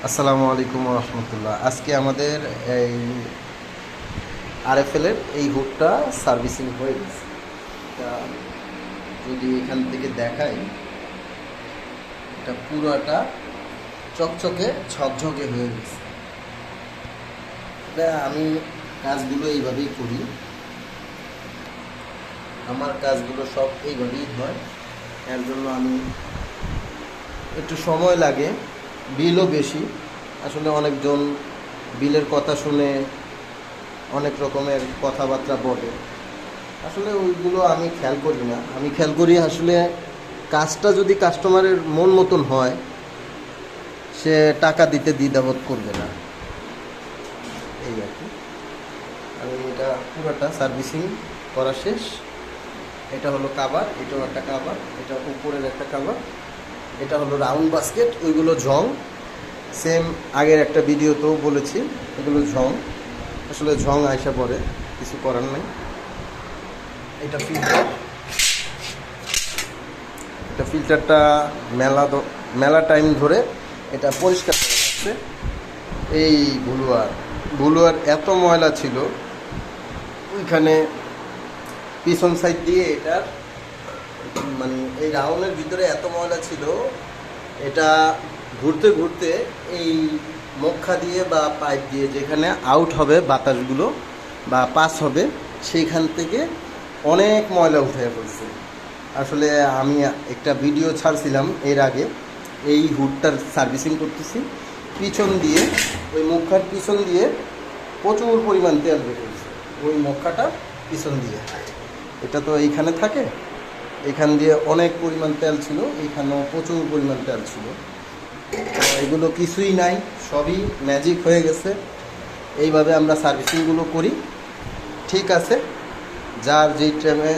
আসসালামু আলাইকুম রহমতুল্লাহ। আজকে আমাদের এই আরএফএল এর এই হুডটা সার্ভিসিং হয়ে গেছে। এটা যদি এখান থেকে দেখাই, এটা পুরাটা চকচকে ঝকঝকে হয়ে গেছে। এটা আমি কাজগুলো এইভাবেই করি, আমার কাজগুলো সব এইভাবেই হয়। এর জন্য আমি একটু সময় লাগে, বিলও বেশি। আসলে অনেকজন বিলের কথা শুনে অনেক রকমের কথাবার্তা বলে, আসলে ওইগুলো আমি খেয়াল করি না। আমি খেয়াল করি আসলে কাজটা যদি কাস্টমারের মন মতন হয়, সে টাকা দিতে দ্বিধাবোধ করবে না, এই আর কি। আমি এটা পুরোটা সার্ভিসিং করা শেষ। এটা হলো কাভার, এটাও একটা কাভার, এটা উপরের একটা কাভার, এটা হলো রাউন্ড বাস্কেট, ওইগুলো ঝং। সেম আগের একটা ভিডিওতেও বলেছি, এগুলো ঝং। আসলে ঝং আইসা পড়ে, কিছু করার নাই। এটা ফিল্টার, এটা ফিল্টারটা মেলা টাইম ধরে এটা পরিষ্কার করা হচ্ছে। এই বুলুয়ার এত ময়লা ছিল, ওইখানে পিছন সাইড দিয়ে এটার মানে এই রাউন্ডের ভিতরে এত ময়লা ছিল, এটা ঘুরতে ঘুরতে এই মুখা দিয়ে বা পাইপ দিয়ে যেখানে আউট হবে বাতাসগুলো বা পাস হবে, সেইখান থেকে অনেক ময়লা উঠে পড়ছে। আসলে আমি একটা ভিডিও ছাড়ছিলাম এর আগে, এই হুডটার সার্ভিসিং করতেছি। পিছন দিয়ে ওই মুখার পিছন দিয়ে প্রচুর পরিমাণ তেল বেরিয়েছে, ওই মুখাটা পিছন দিয়ে। এটা তো এইখানে থাকে, এখান দিয়ে অনেক পরিমাণ তেল ছিল, এইখানেও প্রচুর পরিমাণ তেল ছিল। এগুলো কিছুই নাই, সবই ম্যাজিক হয়ে গেছে। এইভাবে আমরা সার্ভিসিংগুলো করি। ঠিক আছে, যার যেই টাইমে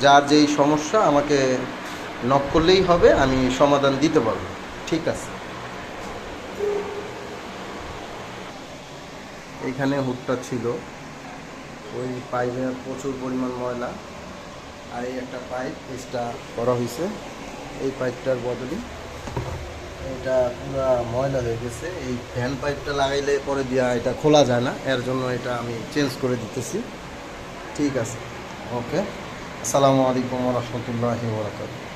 যার যেই সমস্যা আমাকে নক করলেই হবে, আমি সমাধান দিতে পারবো। ঠিক আছে। এইখানে হুডটা ছিল, ওই পাইপে প্রচুর পরিমাণ ময়লা, আর এই একটা পাইপ এক্সট্রা করা হয়েছে। এই পাইপটার বদলে এটা পুরো ময়লা হয়ে গেছে। এই ফ্যান পাইপটা লাগাইলে পরে দিয়া এটা খোলা যায় না, এর জন্য এটা আমি চেঞ্জ করে দিতেছি। ঠিক আছে, ওকে। আসসালামু আলাইকুম রহমতুল্লাহি ওয়া বারাকাতুহু।